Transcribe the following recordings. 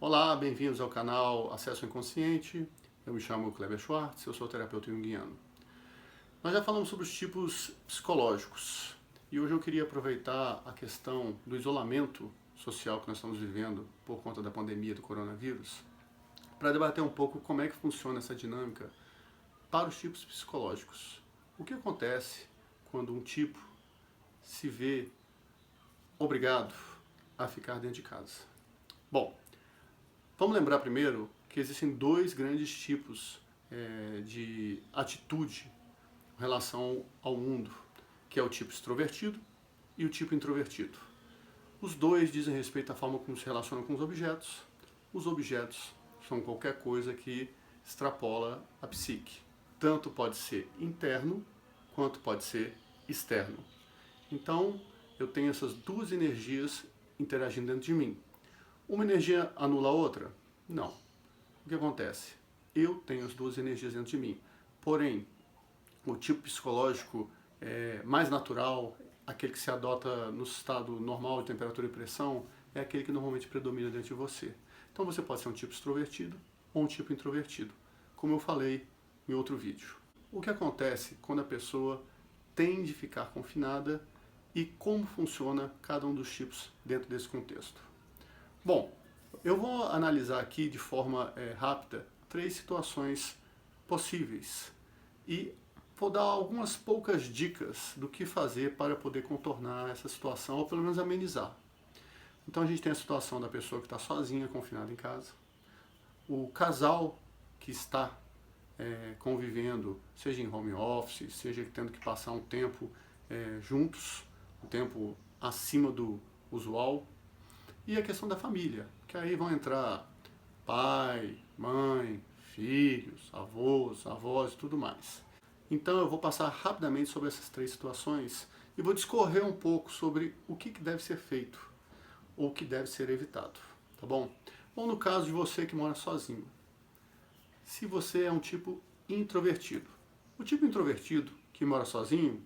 Olá, bem-vindos ao canal Acesso Inconsciente. Eu me chamo Kleber Schwartz, eu sou terapeuta junguiano. Nós já falamos sobre os tipos psicológicos e hoje eu queria aproveitar a questão do isolamento social que nós estamos vivendo por conta da pandemia do coronavírus para debater um pouco como é que funciona essa dinâmica para os tipos psicológicos. O que acontece quando um tipo se vê obrigado a ficar dentro de casa? Bom, vamos lembrar primeiro que existem dois grandes tipos de atitude em relação ao mundo, que é o tipo extrovertido e o tipo introvertido. Os dois dizem respeito à forma como se relacionam com os objetos. Os objetos são qualquer coisa que extrapola a psique. Tanto pode ser interno, quanto pode ser externo. Então, eu tenho essas duas energias interagindo dentro de mim. Uma energia anula a outra? Não. O que acontece? Eu tenho as duas energias dentro de mim. Porém, o tipo psicológico mais natural, aquele que se adota no estado normal de temperatura e pressão, é aquele que normalmente predomina dentro de você. Então você pode ser um tipo extrovertido ou um tipo introvertido, como eu falei em outro vídeo. O que acontece quando a pessoa tende a ficar confinada e como funciona cada um dos tipos dentro desse contexto? Bom, eu vou analisar aqui de forma rápida 3 situações possíveis e vou dar algumas poucas dicas do que fazer para poder contornar essa situação ou pelo menos amenizar. Então a gente tem a situação da pessoa que está sozinha, confinada em casa, o casal que está convivendo, seja em home office, seja tendo que passar um tempo juntos, um tempo acima do usual, e a questão da família, que aí vão entrar pai, mãe, filhos, avós e tudo mais. Então eu vou passar rapidamente sobre essas 3 situações e vou discorrer um pouco sobre o que deve ser feito ou o que deve ser evitado, tá bom? Bom, no caso de você que mora sozinho, se você é um tipo introvertido. O tipo introvertido que mora sozinho,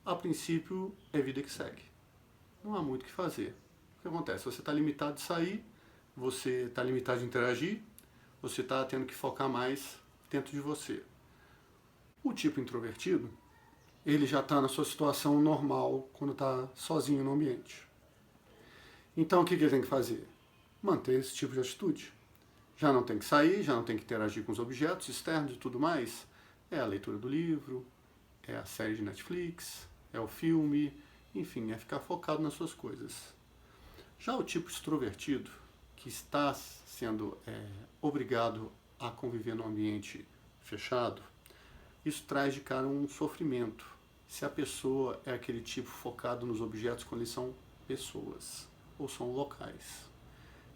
a princípio é vida que segue. Não há muito o que fazer. O que acontece? Você está limitado de sair, você está limitado de interagir, você está tendo que focar mais dentro de você. O tipo introvertido, ele já está na sua situação normal quando está sozinho no ambiente. Então o que ele tem que fazer? Manter esse tipo de atitude. Já não tem que sair, já não tem que interagir com os objetos externos e tudo mais. É a leitura do livro, é a série de Netflix, é o filme, enfim, é ficar focado nas suas coisas. Já o tipo extrovertido, que está sendo obrigado a conviver num ambiente fechado, isso traz de cara um sofrimento. Se a pessoa é aquele tipo focado nos objetos quando eles são pessoas ou são locais.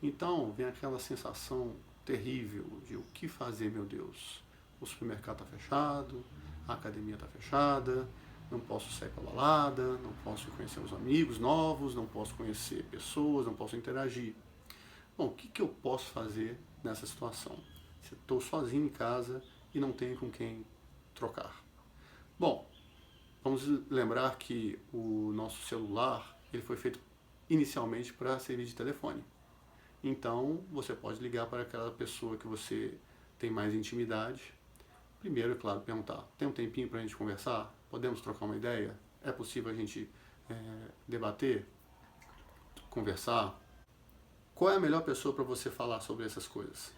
Então vem aquela sensação terrível de o que fazer, meu Deus. O supermercado está fechado, a academia está fechada, não posso sair para balada, não posso conhecer os amigos novos, não posso conhecer pessoas, não posso interagir. Bom, o que eu posso fazer nessa situação? Se estou sozinho em casa e não tenho com quem trocar. Bom, vamos lembrar que o nosso celular ele foi feito inicialmente para servir de telefone. Então, você pode ligar para aquela pessoa que você tem mais intimidade. Primeiro, é claro, perguntar, tem um tempinho para a gente conversar? Podemos trocar uma ideia? É possível a gente debater? Conversar? Qual é a melhor pessoa para você falar sobre essas coisas?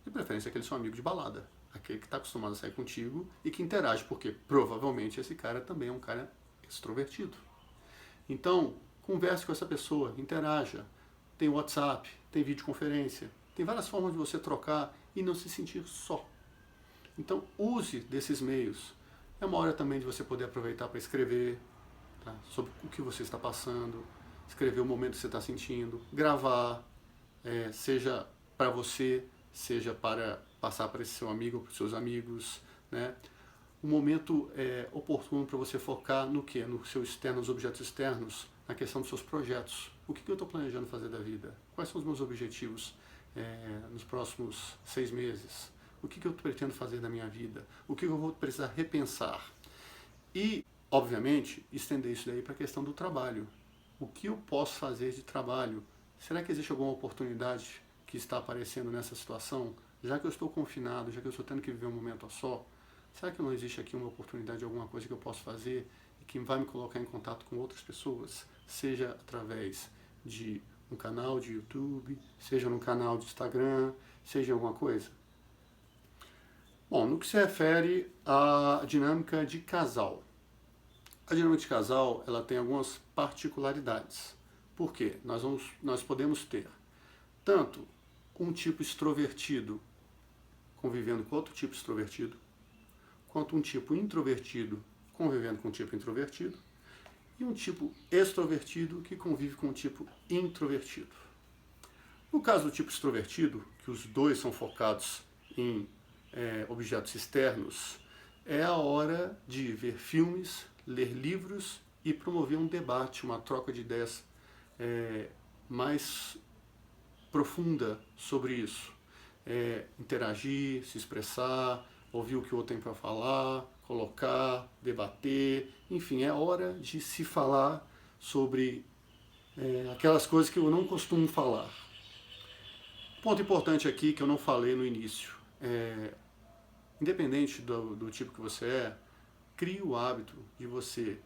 De preferência, aquele seu amigo de balada. Aquele que está acostumado a sair contigo e que interage, porque provavelmente esse cara também é um cara extrovertido. Então, converse com essa pessoa, interaja. Tem WhatsApp, tem videoconferência, tem várias formas de você trocar e não se sentir só. Então, use desses meios. É uma hora também de você poder aproveitar para escrever sobre o que você está passando, escrever o momento que você está sentindo, gravar, seja para você, seja para passar para esse seu amigo ou para os seus amigos, né? Um momento oportuno para você focar no quê? No seu externo, nos objetos externos, na questão dos seus projetos. O que eu estou planejando fazer da vida? Quais são os meus objetivos nos próximos 6 meses? O que eu pretendo fazer da minha vida? O que eu vou precisar repensar? E, obviamente, estender isso daí para a questão do trabalho. O que eu posso fazer de trabalho? Será que existe alguma oportunidade que está aparecendo nessa situação, já que eu estou confinado, já que eu estou tendo que viver um momento a só, será que não existe aqui uma oportunidade de alguma coisa que eu posso fazer e que vai me colocar em contato com outras pessoas, seja através de um canal de YouTube, seja no canal de Instagram, seja alguma coisa? Bom, no que se refere à dinâmica de casal. A dinâmica de casal, ela tem algumas particularidades. Por quê? Nós podemos ter tanto um tipo extrovertido convivendo com outro tipo extrovertido, quanto um tipo introvertido convivendo com um tipo introvertido, e um tipo extrovertido que convive com um tipo introvertido. No caso do tipo extrovertido, que os dois são focados em objetos externos, é a hora de ver filmes, ler livros e promover um debate, uma troca de ideias mais profunda sobre isso. Interagir, se expressar, ouvir o que o outro tem para falar, colocar, debater, enfim, é hora de se falar sobre aquelas coisas que eu não costumo falar. Ponto importante aqui que eu não falei no início. Independente do tipo que você é, crie o hábito de você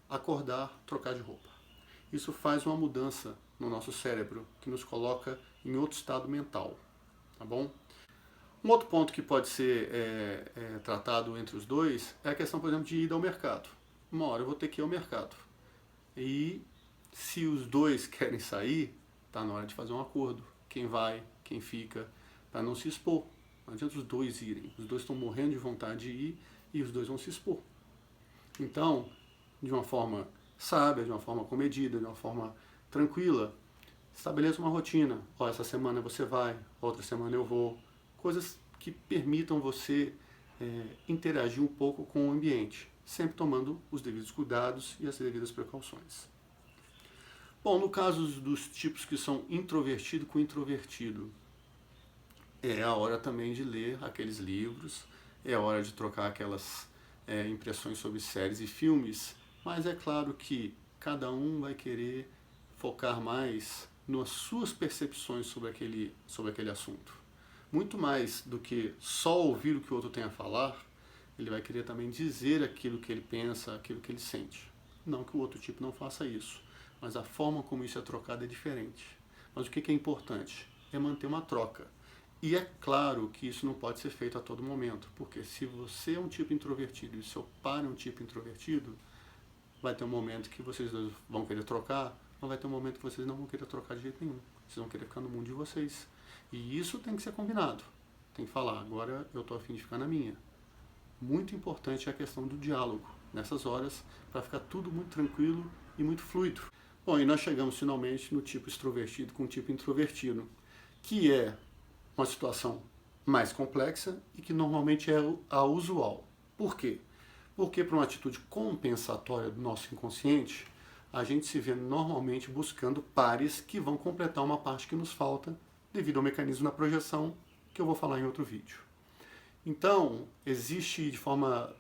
acordar, trocar de roupa. Isso faz uma mudança no nosso cérebro que nos coloca em outro estado mental, tá bom? Um outro ponto que pode ser tratado entre os dois é a questão, por exemplo, de ir ao mercado. Uma hora eu vou ter que ir ao mercado. E se os dois querem sair, está na hora de fazer um acordo. Quem vai, quem fica, para não se expor. Não adianta os dois irem. Os dois estão morrendo de vontade de ir e os dois vão se expor. Então, de uma forma sábia, de uma forma comedida, de uma forma tranquila, estabeleça uma rotina. Essa semana você vai, outra semana eu vou. Coisas que permitam você interagir um pouco com o ambiente, sempre tomando os devidos cuidados e as devidas precauções. Bom, no caso dos tipos que são introvertido com introvertido, é a hora também de ler aqueles livros, é a hora de trocar aquelas impressões sobre séries e filmes, mas é claro que cada um vai querer focar mais nas suas percepções sobre aquele assunto. Muito mais do que só ouvir o que o outro tem a falar, ele vai querer também dizer aquilo que ele pensa, aquilo que ele sente. Não que o outro tipo não faça isso, mas a forma como isso é trocado é diferente. Mas o que é importante? É manter uma troca. E é claro que isso não pode ser feito a todo momento, porque se você é um tipo introvertido e o seu par é um tipo introvertido, vai ter um momento que vocês dois vão querer trocar, mas vai ter um momento que vocês não vão querer trocar de jeito nenhum. Vocês vão querer ficar no mundo de vocês. E isso tem que ser combinado. Tem que falar, agora eu estou a fim de ficar na minha. Muito importante é a questão do diálogo nessas horas, para ficar tudo muito tranquilo e muito fluido. Bom, e nós chegamos finalmente no tipo extrovertido com o tipo introvertido, que é uma situação mais complexa e que normalmente é a usual. Por quê? Porque para uma atitude compensatória do nosso inconsciente, a gente se vê normalmente buscando pares que vão completar uma parte que nos falta devido ao mecanismo da projeção, que eu vou falar em outro vídeo. Então, existe de forma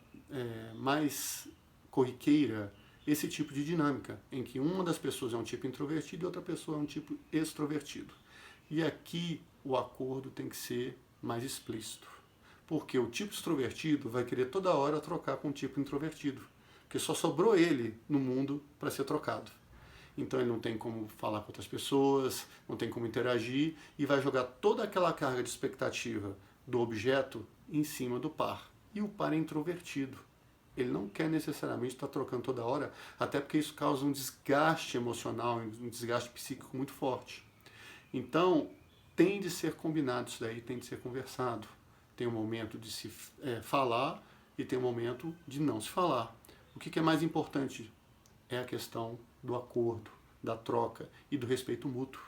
mais corriqueira esse tipo de dinâmica, em que uma das pessoas é um tipo introvertido e outra pessoa é um tipo extrovertido. E aqui o acordo tem que ser mais explícito, porque o tipo extrovertido vai querer toda hora trocar com o tipo introvertido, porque só sobrou ele no mundo para ser trocado. Então ele não tem como falar com outras pessoas, não tem como interagir e vai jogar toda aquela carga de expectativa do objeto em cima do par. E o par é introvertido. Ele não quer necessariamente estar trocando toda hora, até porque isso causa um desgaste emocional, um desgaste psíquico muito forte. Então, tem de ser combinado isso daí, tem de ser conversado. Tem um momento de se falar e tem um momento de não se falar. O que é mais importante é a questão do acordo, da troca e do respeito mútuo.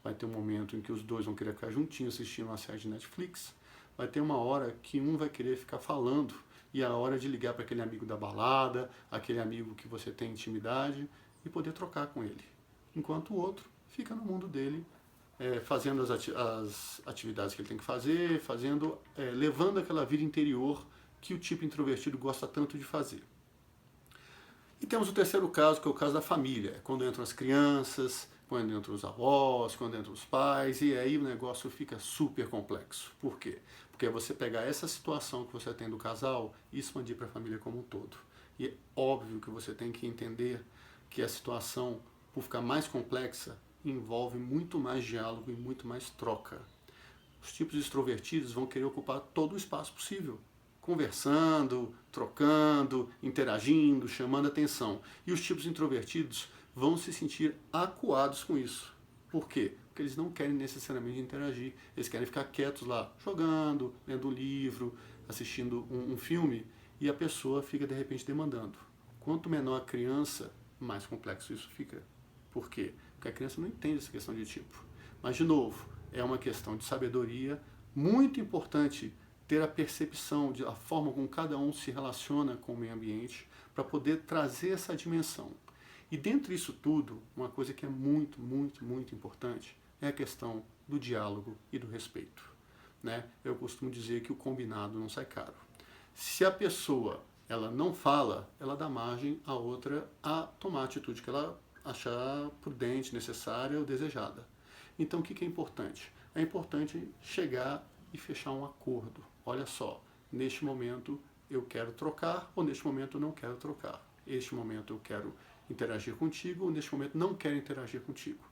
Vai ter um momento em que os dois vão querer ficar juntinhos assistindo uma série de Netflix. Vai ter uma hora que um vai querer ficar falando e é a hora de ligar para aquele amigo da balada, aquele amigo que você tem intimidade e poder trocar com ele. Enquanto o outro fica no mundo dele, fazendo as atividades que ele tem que fazer, levando aquela vida interior que o tipo introvertido gosta tanto de fazer. E temos o terceiro caso, que é o caso da família. É quando entram as crianças, quando entram os avós, quando entram os pais, e aí o negócio fica super complexo. Por quê? Porque é você pegar essa situação que você tem do casal e expandir para a família como um todo. E é óbvio que você tem que entender que a situação, por ficar mais complexa, envolve muito mais diálogo e muito mais troca. Os tipos extrovertidos vão querer ocupar todo o espaço possível, conversando, trocando, interagindo, chamando atenção. E os tipos introvertidos vão se sentir acuados com isso. Por quê? Porque eles não querem necessariamente interagir, eles querem ficar quietos lá, jogando, lendo um livro, assistindo um filme, e a pessoa fica de repente demandando. Quanto menor a criança, mais complexo isso fica. Por quê? Porque a criança não entende essa questão de tipo. Mas, de novo, é uma questão de sabedoria muito importante ter a percepção de a forma como cada um se relaciona com o meio ambiente para poder trazer essa dimensão. E dentro disso tudo, uma coisa que é muito, muito, muito importante é a questão do diálogo e do respeito. Né? Eu costumo dizer que o combinado não sai caro. Se a pessoa ela não fala, ela dá margem à outra a tomar a atitude que ela achar prudente, necessária ou desejada. Então o que é importante? É importante chegar e fechar um acordo. Olha só, neste momento eu quero trocar ou neste momento eu não quero trocar. Neste momento eu quero interagir contigo ou neste momento não quero interagir contigo.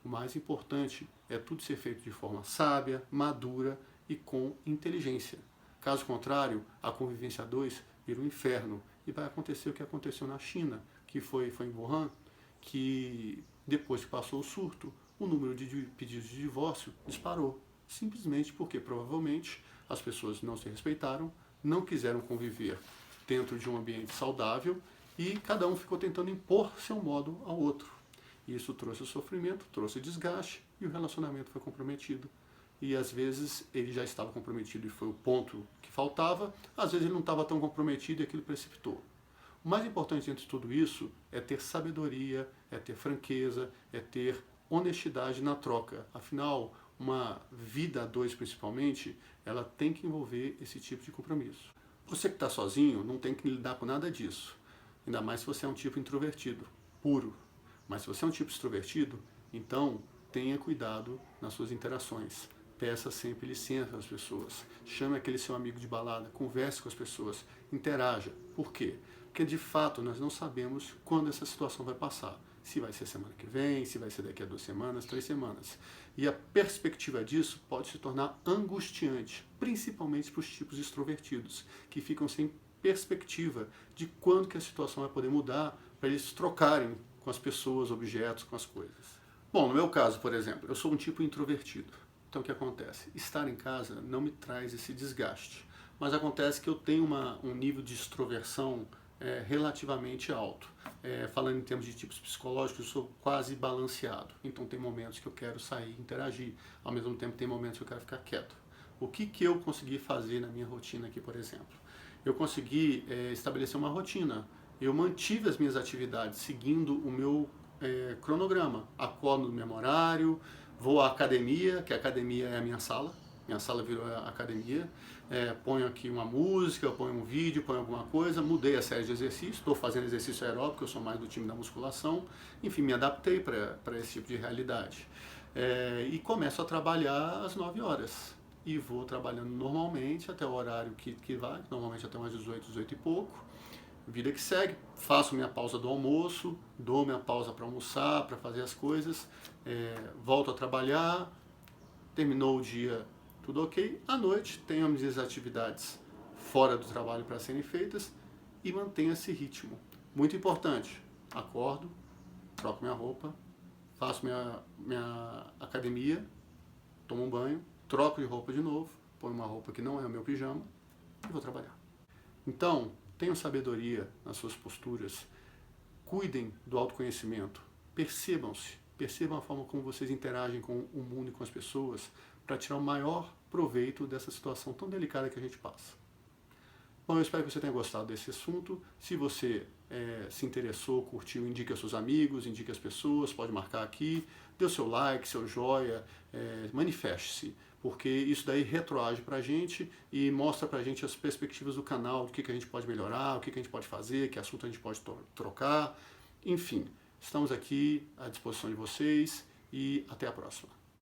O mais importante é tudo ser feito de forma sábia, madura e com inteligência. Caso contrário, a convivência a dois vira um inferno e vai acontecer o que aconteceu na China, que foi em Wuhan, que depois que passou o surto, o número de pedidos de divórcio disparou. Simplesmente porque provavelmente as pessoas não se respeitaram, não quiseram conviver dentro de um ambiente saudável e cada um ficou tentando impor seu modo ao outro. Isso trouxe sofrimento, trouxe desgaste e o relacionamento foi comprometido. E às vezes ele já estava comprometido e foi o ponto que faltava, às vezes ele não estava tão comprometido e aquilo precipitou. O mais importante entre tudo isso é ter sabedoria, é ter franqueza, é ter honestidade na troca. Afinal, uma vida a dois principalmente, ela tem que envolver esse tipo de compromisso. Você que está sozinho não tem que lidar com nada disso. Ainda mais se você é um tipo introvertido, puro. Mas se você é um tipo extrovertido, então tenha cuidado nas suas interações. Peça sempre licença às pessoas. Chame aquele seu amigo de balada, converse com as pessoas, interaja. Por quê? Porque de fato nós não sabemos quando essa situação vai passar. Se vai ser semana que vem, se vai ser daqui a 2 semanas, 3 semanas. E a perspectiva disso pode se tornar angustiante, principalmente para os tipos extrovertidos, que ficam sem perspectiva de quando que a situação vai poder mudar para eles trocarem com as pessoas, objetos, com as coisas. Bom, no meu caso, por exemplo, eu sou um tipo introvertido. Então o que acontece? Estar em casa não me traz esse desgaste. Mas acontece que eu tenho um nível de extroversão relativamente alto. Falando em termos de tipos psicológicos, eu sou quase balanceado. Então tem momentos que eu quero sair, interagir. Ao mesmo tempo tem momentos que eu quero ficar quieto. O que eu consegui fazer na minha rotina aqui, por exemplo? Eu consegui estabelecer uma rotina. Eu mantive as minhas atividades seguindo o meu cronograma. Acordo no mesmo horário, vou à academia, que a academia é a minha sala. Minha sala virou a academia. Ponho aqui uma música, ponho um vídeo, ponho alguma coisa. Mudei a série de exercícios, estou fazendo exercício aeróbico, eu sou mais do time da musculação. Enfim, me adaptei para esse tipo de realidade. E começo a trabalhar às 9 horas. E vou trabalhando normalmente até o horário que vai, normalmente até umas 18, 18 e pouco. Vida que segue, faço minha pausa do almoço, dou minha pausa para almoçar, para fazer as coisas, volto a trabalhar, terminou o dia, tudo ok. À noite, tenho as minhas atividades fora do trabalho para serem feitas e mantenho esse ritmo. Muito importante, acordo, troco minha roupa, faço minha academia, tomo um banho, troco de roupa de novo, ponho uma roupa que não é o meu pijama e vou trabalhar. Então, tenham sabedoria nas suas posturas, cuidem do autoconhecimento, percebam-se, percebam a forma como vocês interagem com o mundo e com as pessoas para tirar o maior proveito dessa situação tão delicada que a gente passa. Bom, eu espero que você tenha gostado desse assunto. Se você se interessou, curtiu, indique aos seus amigos, indique às pessoas, pode marcar aqui, dê o seu like, seu joia, manifeste-se, porque isso daí retroage para a gente e mostra para a gente as perspectivas do canal, o que a gente pode melhorar, o que a gente pode fazer, que assunto a gente pode trocar, enfim. Estamos aqui à disposição de vocês e até a próxima.